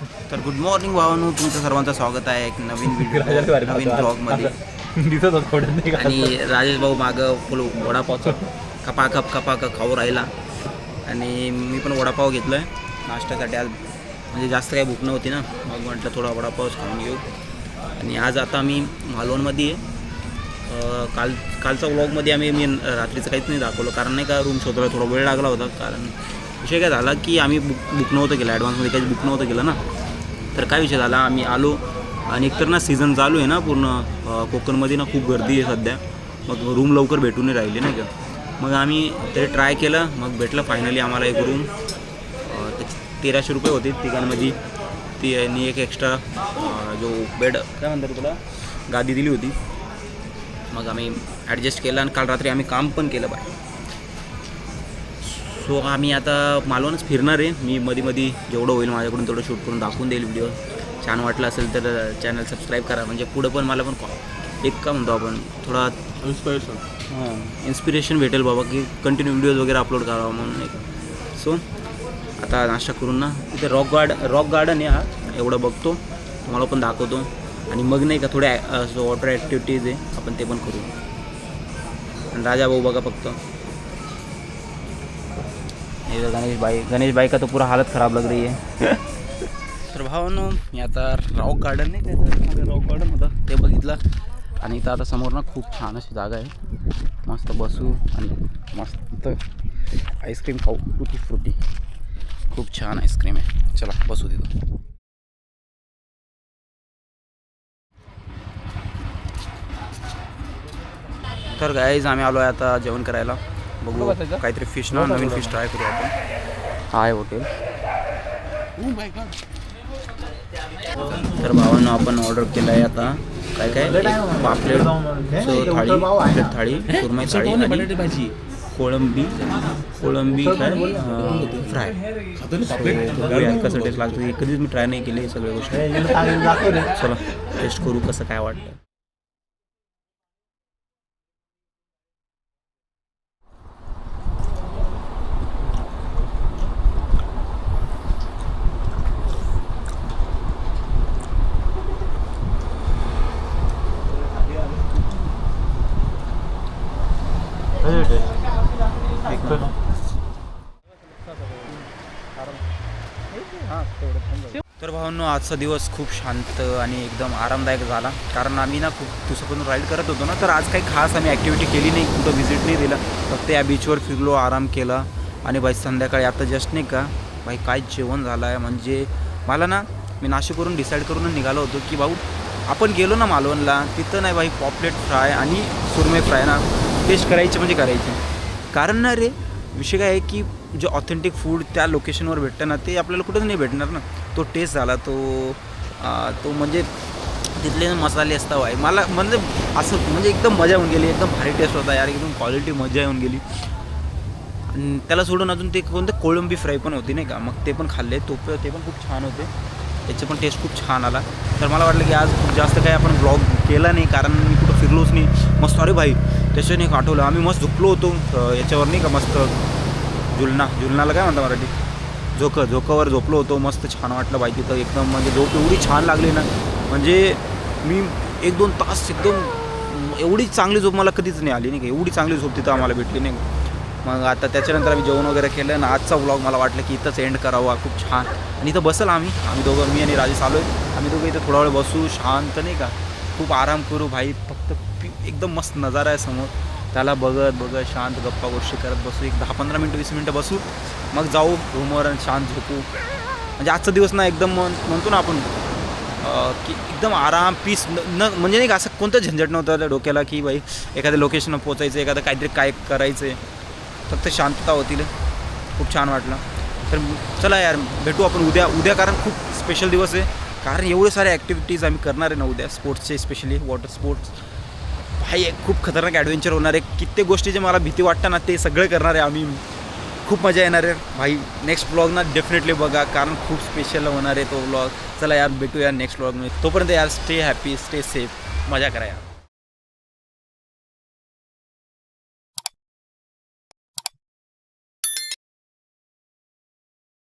तर good morning भावांनो, तुमचं सर्वांचं स्वागत आहे एक नवीन व्हिडिओ नवीन ब्लॉगमध्ये. आणि राजेश भाऊ मागं फुल वडापावचं खपाखप खाऊ राहिला आणि मी पण वडापाव घेतला आहे नाश्त्यासाठी. आज म्हणजे जास्त काही भूक नव्हती ना, मग म्हटलं थोडा वडापावच खाऊन घेऊ. आणि आज आता मी मालवणमध्ये आहे. कालचा व्लॉगमध्ये मी रात्रीचं काहीच नाही दाखवलं, कारण नाही का रूम शोधायला थोडा वेळ लागला होता. कारण विषय काय झाला की आम्ही बुक नव्हतं केलं, ॲडव्हान्समध्ये काही बुक नव्हतं केलं ना. तर काय विषय झाला, आम्ही आलो आणि एकतर ना सीझन चालू आहे ना पूर्ण कोकणमध्ये ना, खूप गर्दी आहे सध्या. मग रूम लवकर भेटून नाही राहिली नाही का. मग आम्ही ते ट्राय केलं, मग भेटलं फायनली आम्हाला एक रूम. 1300 रुपये होते तिघांमध्ये. ती आणि एक एक्स्ट्रा जो बेड काय म्हणतात तुला गादी दिली होती. मग आम्ही ॲडजस्ट केलं आणि काल रात्री आम्ही काम पण केलं बाय. सो आम्ही आता मालवणच फिरणार आहे. मी मध्ये जेवढं होईल माझ्याकडून तेवढं शूट करून दाखवून देईल व्हिडिओ. छान वाटलं असेल तर चॅनल सबस्क्राईब करा, म्हणजे पुढं पण मला पण एक का म्हणतो आपण थोडा इन्स्पिरेशन भेटेल बाबा, की कंटिन्यू व्हिडिओज वगैरे अपलोड करावा म्हणून एक. सो आता नाश्ता करून ना तिथे रॉक गार्डन आहे हा, एवढं बघतो तुम्हाला पण दाखवतो. आणि मग नाही का थोड्या वॉटर ॲक्टिव्हिटीज आहे, आपण ते पण करू. आणि राजा भाऊ बघा फक्त ये गणेश बाई का तो पूरा हालत ख़राब लग रही है. तर भावांनो, मी आता रॉक गार्डन नाही काय रॉक गार्डन होतं ते बघितलं. आणि इथं आता समोर ना खूप छान अशी जागा आहे, मस्त बसू आणि मस्त आईस्क्रीम खाऊ. फ्रुटी खूप छान आईस्क्रीम आहे. चला बसू तिथं. तर गाईज आम्ही आलो आहे आता जेवण करायला. बघू काहीतरी फिश ना, नवीन फिश ट्राय करू आपण. हा आहे हॉटेल. तर भावांनो आपण ऑर्डर केलं आहे आता काय पापलेट थाळी सुरमई थाळी आणि भाजी कोळंबी काय फ्राय. कसं टेस्ट लागतं कधीच मी ट्राय नाही केली हे सगळ्या गोष्टी. चला टेस्ट करू कसं काय वाटतं. तर भावांनो, आजचा दिवस खूप शांत आणि एकदम आरामदायक झाला. कारण आम्ही ना खूप दिवसापासून राईड करत होतो ना, तर आज काही खास आम्ही ॲक्टिव्हिटी केली नाही, कुठं व्हिजिट नाही दिला. फक्त या बीचवर फिरलो, आराम केला. आणि बाई संध्याकाळी आता जस्ट नाही का बाई काय जेवण झालं आहे. म्हणजे मला ना, मी नाशिकवरून डिसाईड करून निघालो होतो की भाऊ आपण गेलो ना मालवणला, तिथं नाही बाई पॉपलेट फ्राय आणि सुरमई फ्राय ना टेस्ट करायची म्हणजे करायची. कारण ना रे विषय काय आहे की जे ऑथेंटिक फूड त्या लोकेशनवर भेटतं ना, ते आपल्याला कुठंच नाही भेटणार ना. तो टेस्ट झाला तो म्हणजे तिथले मसाले असतात बाई, मला म्हणजे असं म्हणजे एकदम मजा येऊन गेली. एकदम भारी टेस्ट होता यार, एकदम क्वालिटी मजा येऊन गेली. आणि त्याला सोडून अजून ते कोणतं कोळंबी फ्राय पण होती नाही का, मग ते पण खाल्ले. ते पण खूप छान होते, त्याचे पण टेस्ट खूप छान आला. तर मला वाटलं की आज खूप जास्त काही आपण ब्लॉग केला नाही, कारण मी कुठं फिरलोच नाही. मस्त अरे भाई त्याच्याने एक आठवलं, आम्ही मस्त झोपलो होतो याच्यावर नाही का, मस्त झुलनाला काय म्हणता मराठी, झोकावर झोपलो होतो. मस्त छान वाटलं बाई तिथं एकदम. म्हणजे झोप एवढी छान लागली ना, म्हणजे मी 1-2 तास एकदम एवढी चांगली झोप मला कधीच नाही आली नाही का. एवढी चांगली झोप तिथं आम्हाला भेटली नाही. मग आता त्याच्यानंतर आम्ही जेवण वगैरे केलं ना, आजचा व्लॉग मला वाटलं की इथंच एंड करावा. खूप छान. आणि इथं बसल आम्ही दोघं, मी आणि राजेश आलो आहे. आम्ही दोघं इथं थोडा वेळ बसू, शांत नाही का, खूप आराम करू भाई. फक्त एकदम मस्त नजारा आहे समोर, त्याला बघत शांत गप्पा गोष्टी करत बसू. एक 10-15 मिनटं 20 मिनटं बसू, मग जाऊ रूमवर आणि शांत झोपू. म्हणजे आजचा दिवस ना एकदम म्हणतो ना आपण की एकदम आराम पीस म्हणजे नाही का, असं कोणतं झंझट नव्हतं त्या डोक्याला की बाई एखाद्या लोकेशनला पोचायचं, एखादं काहीतरी काय करायचं आहे. फक्त शांतता होती. खूप छान वाटलं. तर चला यार भेटू आपण उद्या कारण खूप स्पेशल दिवस आहे. कारण एवढे सारे ॲक्टिव्हिटीज आम्ही करणार आहे ना उद्या, स्पोर्ट्सचे, स्पेशली वॉटर स्पोर्ट्स. भाई खूप खतरनाक ॲडव्हेंचर होणार आहे. कित्येक गोष्टी जे मला भीती वाटतं ना, ते सगळे करणार आहे आम्ही. खूप मजा येणार आहे भाई. नेक्स्ट ब्लॉग ना डेफिनेटली बघा, कारण खूप स्पेशल होणार आहे तो ब्लॉग. चला यार भेटू यार नेक्स्ट ब्लॉगमध्ये. तोपर्यंत यार स्टे हॅपी, स्टे सेफ, मजा करा यार.